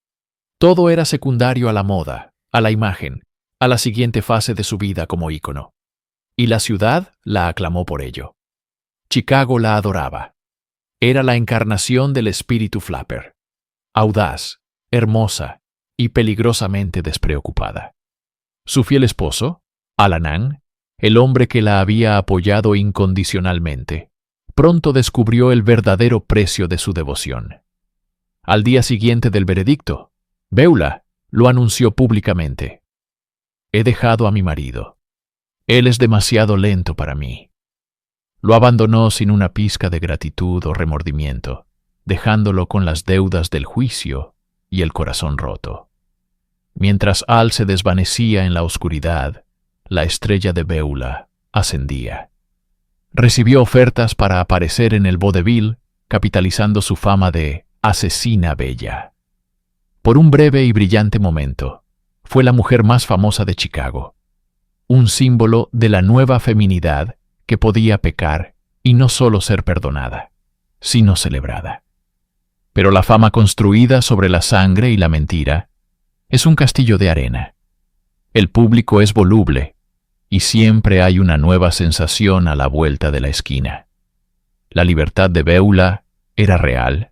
Todo era secundario a la moda, a la imagen, a la siguiente fase de su vida como ícono. Y la ciudad la aclamó por ello. Chicago la adoraba. Era la encarnación del espíritu flapper, audaz, hermosa y peligrosamente despreocupada. Su fiel esposo, Al-Anan, el hombre que la había apoyado incondicionalmente, pronto descubrió el verdadero precio de su devoción. Al día siguiente del veredicto, Beulah lo anunció públicamente: «He dejado a mi marido. Él es demasiado lento para mí». Lo abandonó sin una pizca de gratitud o remordimiento, dejándolo con las deudas del juicio y el corazón roto. Mientras Al se desvanecía en la oscuridad, la estrella de Beulah ascendía. Recibió ofertas para aparecer en el vodevil, capitalizando su fama de asesina bella. Por un breve y brillante momento, fue la mujer más famosa de Chicago, un símbolo de la nueva feminidad que podía pecar y no solo ser perdonada, sino celebrada. Pero la fama construida sobre la sangre y la mentira es un castillo de arena. El público es voluble y siempre hay una nueva sensación a la vuelta de la esquina. La libertad de Beulah era real,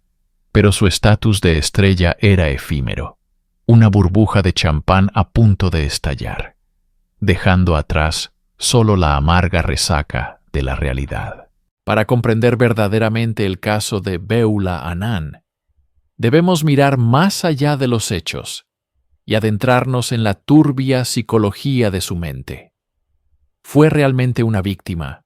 pero su estatus de estrella era efímero, una burbuja de champán a punto de estallar, dejando atrás solo la amarga resaca de la realidad. Para comprender verdaderamente el caso de Beulah Anan, debemos mirar más allá de los hechos y adentrarnos en la turbia psicología de su mente. ¿Fue realmente una víctima,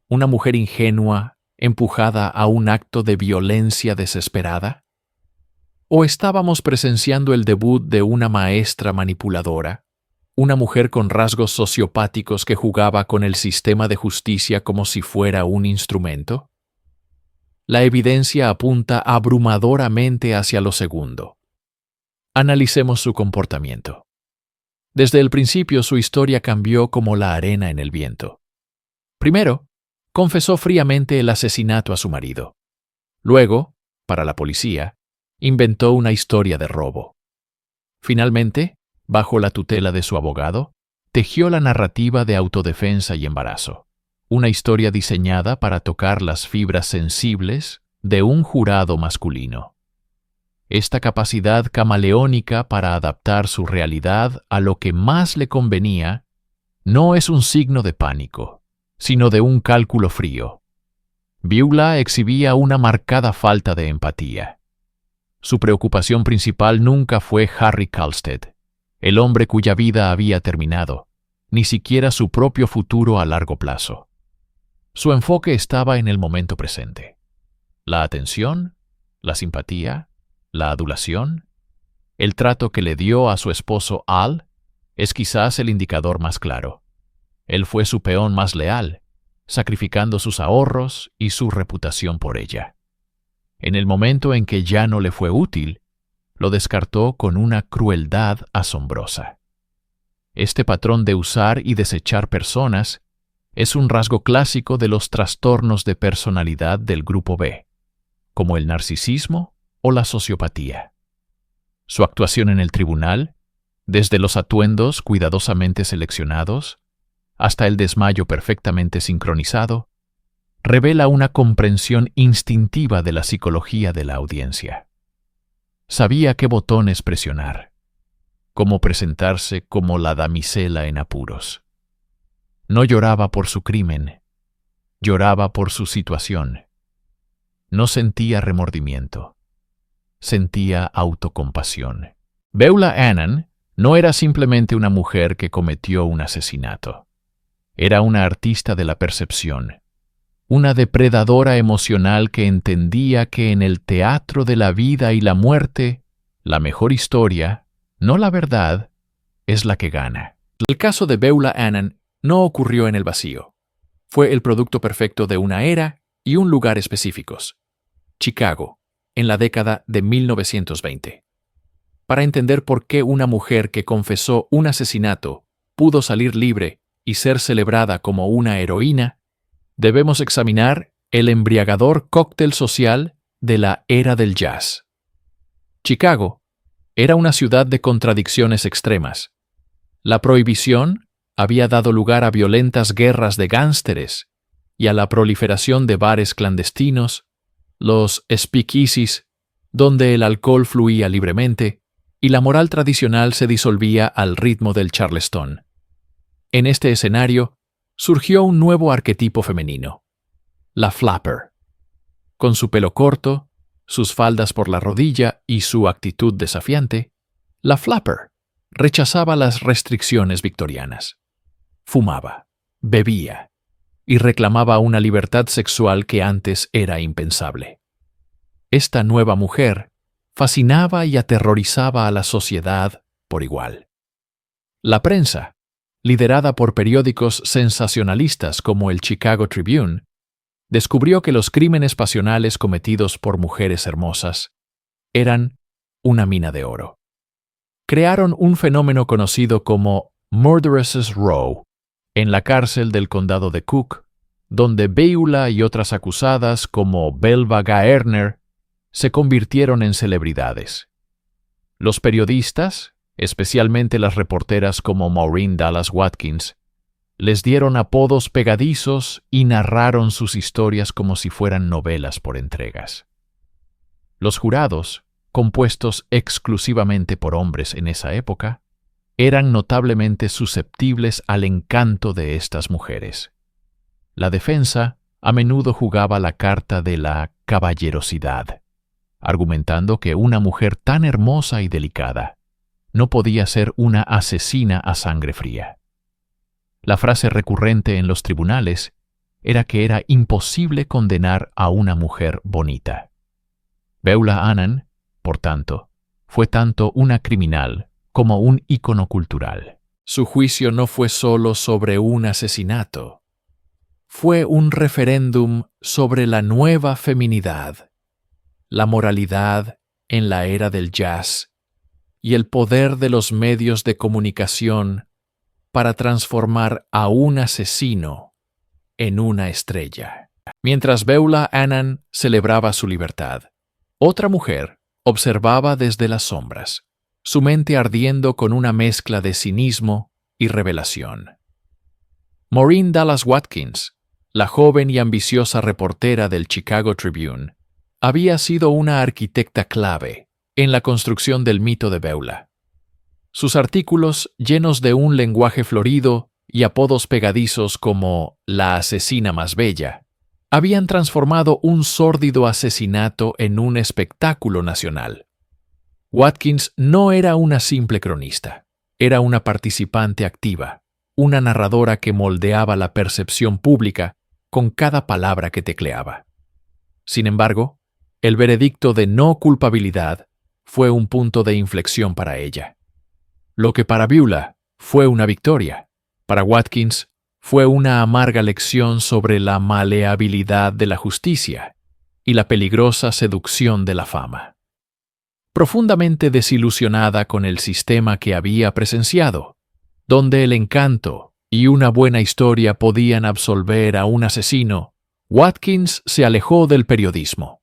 una mujer ingenua, empujada a un acto de violencia desesperada? ¿O estábamos presenciando el debut de una maestra manipuladora, una mujer con rasgos sociopáticos que jugaba con el sistema de justicia como si fuera un instrumento? La evidencia apunta abrumadoramente hacia lo segundo. Analicemos su comportamiento. Desde el principio su historia cambió como la arena en el viento. Primero, confesó fríamente el asesinato a su marido. Luego, para la policía, inventó una historia de robo. Finalmente, bajo la tutela de su abogado, tejió la narrativa de autodefensa y embarazo, una historia diseñada para tocar las fibras sensibles de un jurado masculino. Esta capacidad camaleónica para adaptar su realidad a lo que más le convenía no es un signo de pánico, sino de un cálculo frío. Beulah exhibía una marcada falta de empatía. Su preocupación principal nunca fue Harry Kalstead, el hombre cuya vida había terminado, ni siquiera su propio futuro a largo plazo. Su enfoque estaba en el momento presente. La atención, la simpatía, la adulación, el trato que le dio a su esposo Al es quizás el indicador más claro. Él fue su peón más leal, sacrificando sus ahorros y su reputación por ella. En el momento en que ya no le fue útil, lo descartó con una crueldad asombrosa. Este patrón de usar y desechar personas es un rasgo clásico de los trastornos de personalidad del grupo B, como el narcisismo o la sociopatía. Su actuación en el tribunal, desde los atuendos cuidadosamente seleccionados hasta el desmayo perfectamente sincronizado, revela una comprensión instintiva de la psicología de la audiencia. Sabía qué botones presionar, cómo presentarse como la damisela en apuros. No lloraba por su crimen, lloraba por su situación. No sentía remordimiento, sentía autocompasión. Beulah Annan no era simplemente una mujer que cometió un asesinato. Era una artista de la percepción, una depredadora emocional que entendía que en el teatro de la vida y la muerte, la mejor historia, no la verdad, es la que gana. El caso de Beulah Annan no ocurrió en el vacío. Fue el producto perfecto de una era y un lugar específicos. Chicago, en la década de 1920. Para entender por qué una mujer que confesó un asesinato pudo salir libre y ser celebrada como una heroína, debemos examinar el embriagador cóctel social de la era del jazz. Chicago era una ciudad de contradicciones extremas. La prohibición había dado lugar a violentas guerras de gánsteres y a la proliferación de bares clandestinos, los speakeasies, donde el alcohol fluía libremente y la moral tradicional se disolvía al ritmo del charleston. En este escenario surgió un nuevo arquetipo femenino, la flapper. Con su pelo corto, sus faldas por la rodilla y su actitud desafiante, la flapper rechazaba las restricciones victorianas. Fumaba, bebía y reclamaba una libertad sexual que antes era impensable. Esta nueva mujer fascinaba y aterrorizaba a la sociedad por igual. La prensa, liderada por periódicos sensacionalistas como el Chicago Tribune, descubrió que los crímenes pasionales cometidos por mujeres hermosas eran una mina de oro. Crearon un fenómeno conocido como Murderess Row en la cárcel del condado de Cook, donde Beulah y otras acusadas como Belva Gaerner se convirtieron en celebridades. Los periodistas, especialmente las reporteras como Maureen Dallas Watkins, les dieron apodos pegadizos y narraron sus historias como si fueran novelas por entregas. Los jurados, compuestos exclusivamente por hombres en esa época, eran notablemente susceptibles al encanto de estas mujeres. La defensa a menudo jugaba la carta de la caballerosidad, argumentando que una mujer tan hermosa y delicada no podía ser una asesina a sangre fría. La frase recurrente en los tribunales era que era imposible condenar a una mujer bonita. Beulah Annan, por tanto, fue tanto una criminal como un ícono cultural. Su juicio no fue solo sobre un asesinato. Fue un referéndum sobre la nueva feminidad, la moralidad en la era del jazz y el poder de los medios de comunicación para transformar a un asesino en una estrella. Mientras Beulah Annan celebraba su libertad, otra mujer observaba desde las sombras, su mente ardiendo con una mezcla de cinismo y revelación. Maureen Dallas Watkins, la joven y ambiciosa reportera del Chicago Tribune, había sido una arquitecta clave en la construcción del mito de Beulah. Sus artículos, llenos de un lenguaje florido y apodos pegadizos como la asesina más bella, habían transformado un sórdido asesinato en un espectáculo nacional. Watkins no era una simple cronista, era una participante activa, una narradora que moldeaba la percepción pública con cada palabra que tecleaba. Sin embargo, el veredicto de no culpabilidad fue un punto de inflexión para ella. Lo que para Beulah fue una victoria, para Watkins fue una amarga lección sobre la maleabilidad de la justicia y la peligrosa seducción de la fama. Profundamente desilusionada con el sistema que había presenciado, donde el encanto y una buena historia podían absolver a un asesino, Watkins se alejó del periodismo.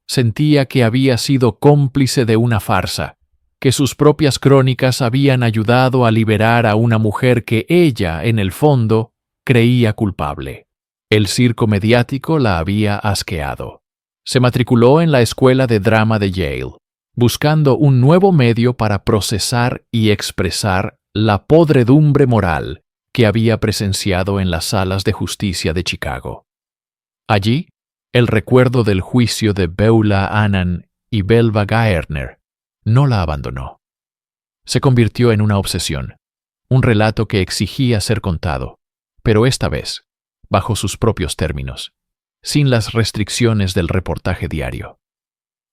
Sentía que había sido cómplice de una farsa, que sus propias crónicas habían ayudado a liberar a una mujer que ella, en el fondo, creía culpable. El circo mediático la había asqueado. Se matriculó en la Escuela de Drama de Yale, buscando un nuevo medio para procesar y expresar la podredumbre moral que había presenciado en las salas de justicia de Chicago. Allí, el recuerdo del juicio de Beulah Annan y Belva Gaertner no la abandonó. Se convirtió en una obsesión, un relato que exigía ser contado, pero esta vez, bajo sus propios términos, sin las restricciones del reportaje diario.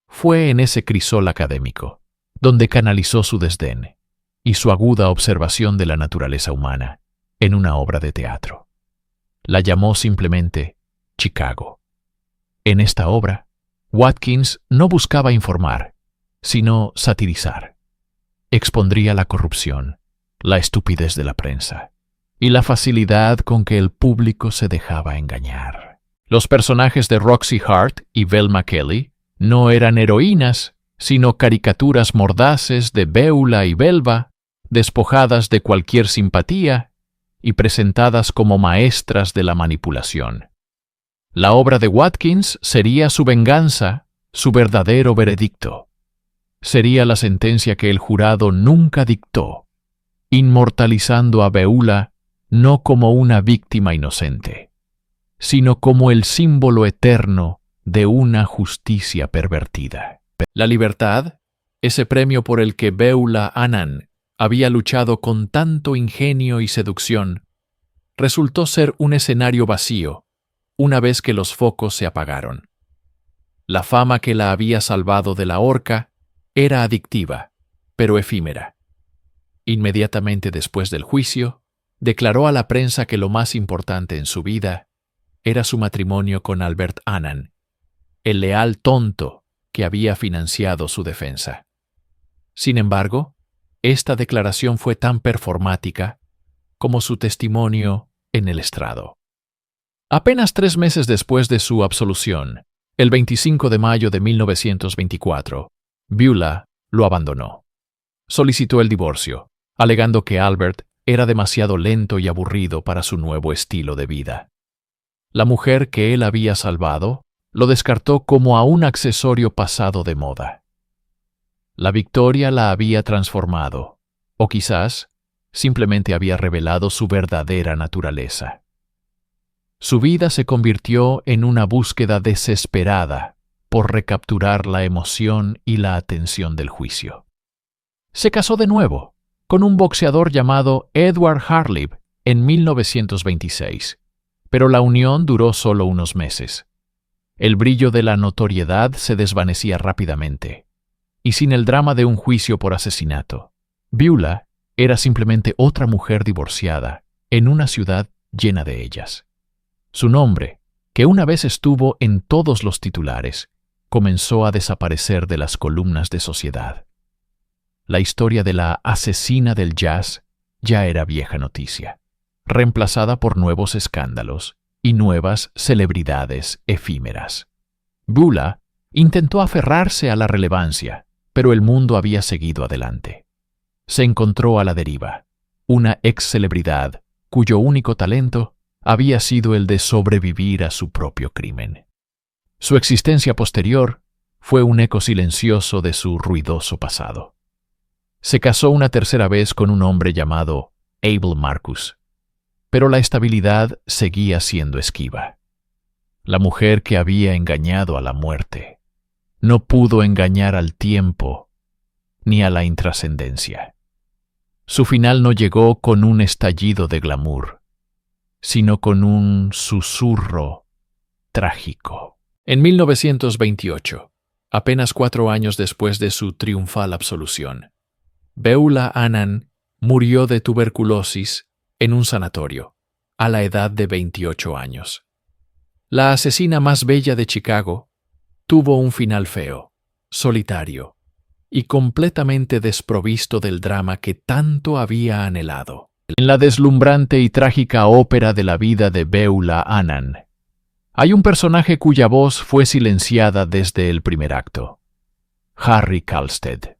Fue en ese crisol académico, donde canalizó su desdén y su aguda observación de la naturaleza humana en una obra de teatro. La llamó simplemente Chicago. En esta obra, Watkins no buscaba informar, sino satirizar. Expondría la corrupción, la estupidez de la prensa y la facilidad con que el público se dejaba engañar. Los personajes de Roxy Hart y Velma Kelly no eran heroínas, sino caricaturas mordaces de Beulah y Belva, despojadas de cualquier simpatía y presentadas como maestras de la manipulación. La obra de Watkins sería su venganza, su verdadero veredicto. Sería la sentencia que el jurado nunca dictó, inmortalizando a Beulah no como una víctima inocente, sino como el símbolo eterno de una justicia pervertida. La libertad, ese premio por el que Beulah Annan había luchado con tanto ingenio y seducción, resultó ser un escenario vacío una vez que los focos se apagaron. La fama que la había salvado de la horca era adictiva, pero efímera. Inmediatamente después del juicio, declaró a la prensa que lo más importante en su vida era su matrimonio con Albert Annan, el leal tonto que había financiado su defensa. Sin embargo, esta declaración fue tan performática como su testimonio en el estrado. Apenas 3 meses después de su absolución, el 25 de mayo de 1924, Beulah lo abandonó. Solicitó el divorcio, alegando que Albert era demasiado lento y aburrido para su nuevo estilo de vida. La mujer que él había salvado lo descartó como a un accesorio pasado de moda. La victoria la había transformado, o quizás simplemente había revelado su verdadera naturaleza. Su vida se convirtió en una búsqueda desesperada por recapturar la emoción y la atención del juicio. Se casó de nuevo con un boxeador llamado Edward Harlib en 1926, pero la unión duró solo unos meses. El brillo de la notoriedad se desvanecía rápidamente, y sin el drama de un juicio por asesinato, Beulah era simplemente otra mujer divorciada en una ciudad llena de ellas. Su nombre, que una vez estuvo en todos los titulares, comenzó a desaparecer de las columnas de Sociedad. La historia de la asesina del jazz ya era vieja noticia, reemplazada por nuevos escándalos y nuevas celebridades efímeras. Beulah intentó aferrarse a la relevancia, pero el mundo había seguido adelante. Se encontró a la deriva, una ex-celebridad cuyo único talento había sido el de sobrevivir a su propio crimen. Su existencia posterior fue un eco silencioso de su ruidoso pasado. Se casó una tercera vez con un hombre llamado Abel Marcus, pero la estabilidad seguía siendo esquiva. La mujer que había engañado a la muerte no pudo engañar al tiempo ni a la intrascendencia. Su final no llegó con un estallido de glamour, sino con un susurro trágico. En 1928, apenas 4 años después de su triunfal absolución, Beulah Annan murió de tuberculosis en un sanatorio, a la edad de 28 años. La asesina más bella de Chicago tuvo un final feo, solitario y completamente desprovisto del drama que tanto había anhelado. En la deslumbrante y trágica ópera de la vida de Beulah Annan, hay un personaje cuya voz fue silenciada desde el primer acto: Harry Kalstead.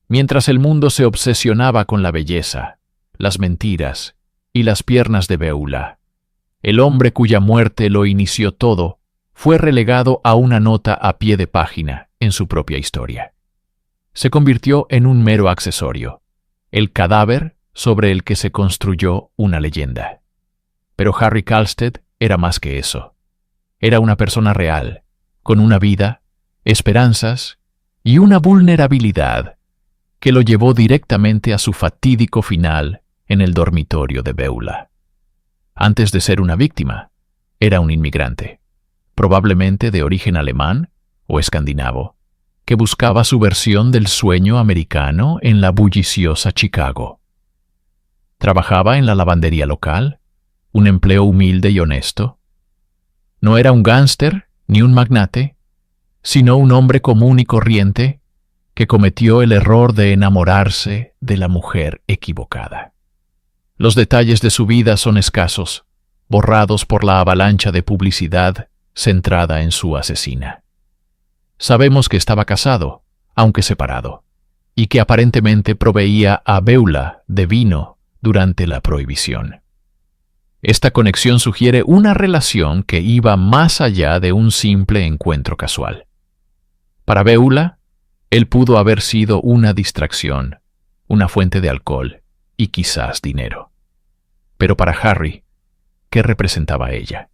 Mientras el mundo se obsesionaba con la belleza, las mentiras y las piernas de Beulah, el hombre cuya muerte lo inició todo fue relegado a una nota a pie de página en su propia historia. Se convirtió en un mero accesorio, el cadáver sobre el que se construyó una leyenda. Pero Harry Kalstedt era más que eso. Era una persona real, con una vida, esperanzas y una vulnerabilidad que lo llevó directamente a su fatídico final en el dormitorio de Beulah. Antes de ser una víctima, era un inmigrante, probablemente de origen alemán o escandinavo, que buscaba su versión del sueño americano en la bulliciosa Chicago. Trabajaba en la lavandería local, un empleo humilde y honesto. No era un gángster ni un magnate, sino un hombre común y corriente que cometió el error de enamorarse de la mujer equivocada. Los detalles de su vida son escasos, borrados por la avalancha de publicidad centrada en su asesina. Sabemos que estaba casado, aunque separado, y que aparentemente proveía a Beulah de vino durante la prohibición. Esta conexión sugiere una relación que iba más allá de un simple encuentro casual. Para Beulah, él pudo haber sido una distracción, una fuente de alcohol y quizás dinero. Pero para Harry, ¿qué representaba ella?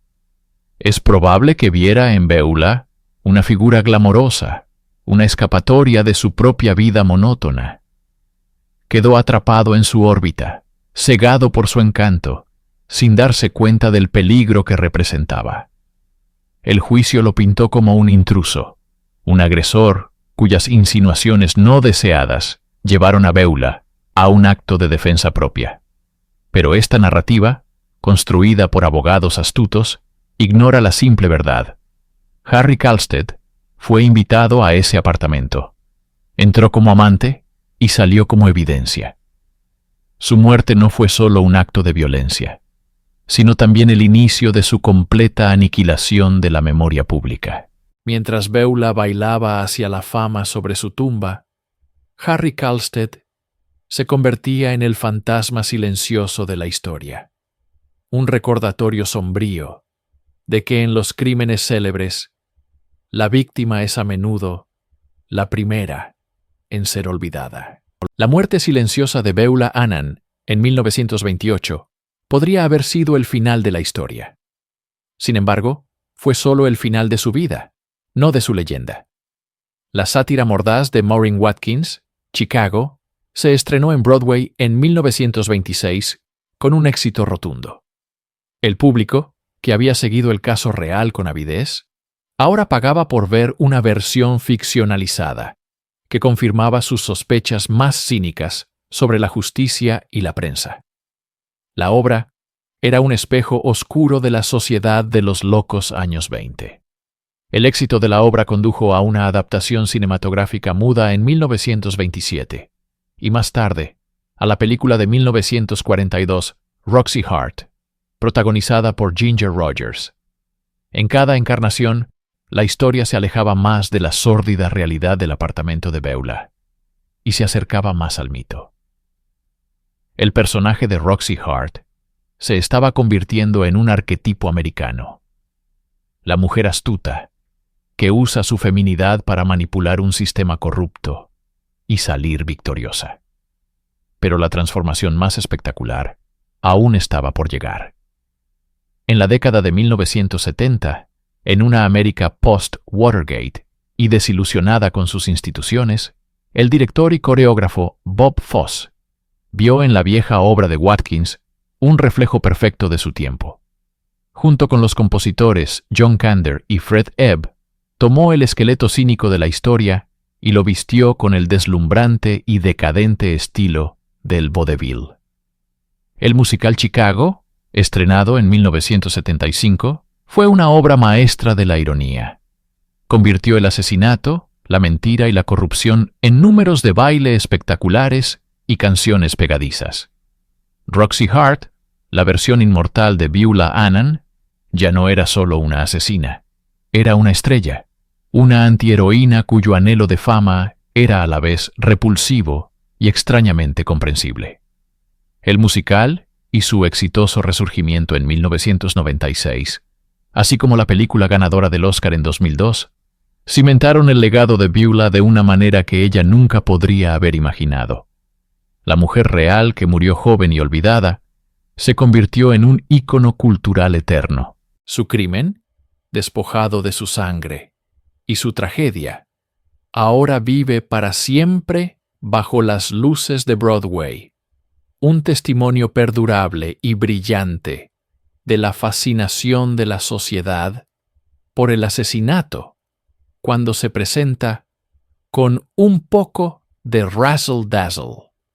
Es probable que viera en Beulah una figura glamorosa, una escapatoria de su propia vida monótona. Quedó atrapado en su órbita, cegado por su encanto, sin darse cuenta del peligro que representaba. El juicio lo pintó como un intruso, un agresor cuyas insinuaciones no deseadas llevaron a Beulah a un acto de defensa propia. Pero esta narrativa, construida por abogados astutos, ignora la simple verdad. Harry Kalstedt fue invitado a ese apartamento. Entró como amante y salió como evidencia. Su muerte no fue solo un acto de violencia, sino también el inicio de su completa aniquilación de la memoria pública. Mientras Beulah bailaba hacia la fama sobre su tumba, Harry Kalstedt se convertía en el fantasma silencioso de la historia, un recordatorio sombrío de que en los crímenes célebres, la víctima es a menudo la primera en ser olvidada. La muerte silenciosa de Beulah Annan en 1928 podría haber sido el final de la historia. Sin embargo, fue solo el final de su vida, no de su leyenda. La sátira mordaz de Maureen Watkins, Chicago, se estrenó en Broadway en 1926 con un éxito rotundo. El público, que había seguido el caso real con avidez, ahora pagaba por ver una versión ficcionalizada que confirmaba sus sospechas más cínicas sobre la justicia y la prensa. La obra era un espejo oscuro de la sociedad de los locos años 20. El éxito de la obra condujo a una adaptación cinematográfica muda en 1927, y más tarde, a la película de 1942, Roxy Hart, protagonizada por Ginger Rogers. En cada encarnación, la historia se alejaba más de la sórdida realidad del apartamento de Beulah y se acercaba más al mito. El personaje de Roxy Hart se estaba convirtiendo en un arquetipo americano. La mujer astuta, que usa su feminidad para manipular un sistema corrupto y salir victoriosa. Pero la transformación más espectacular aún estaba por llegar. En la década de 1970, en una América post-Watergate y desilusionada con sus instituciones, el director y coreógrafo Bob Fosse vio en la vieja obra de Watkins un reflejo perfecto de su tiempo. Junto con los compositores John Kander y Fred Ebb, tomó el esqueleto cínico de la historia y lo vistió con el deslumbrante y decadente estilo del vodevil. El musical Chicago, estrenado en 1975, fue una obra maestra de la ironía. Convirtió el asesinato, la mentira y la corrupción en números de baile espectaculares y canciones pegadizas. Roxy Hart, la versión inmortal de Beulah Annan, ya no era solo una asesina, era una estrella, una antiheroína cuyo anhelo de fama era a la vez repulsivo y extrañamente comprensible. El musical y su exitoso resurgimiento en 1996, así como la película ganadora del Oscar en 2002, cimentaron el legado de Beulah de una manera que ella nunca podría haber imaginado. la mujer real que murió joven y olvidada, se convirtió en un ícono cultural eterno. Su crimen, despojado de su sangre, y su tragedia, ahora vive para siempre bajo las luces de Broadway, un testimonio perdurable y brillante de la fascinación de la sociedad por el asesinato, cuando se presenta con un poco de razzle-dazzle.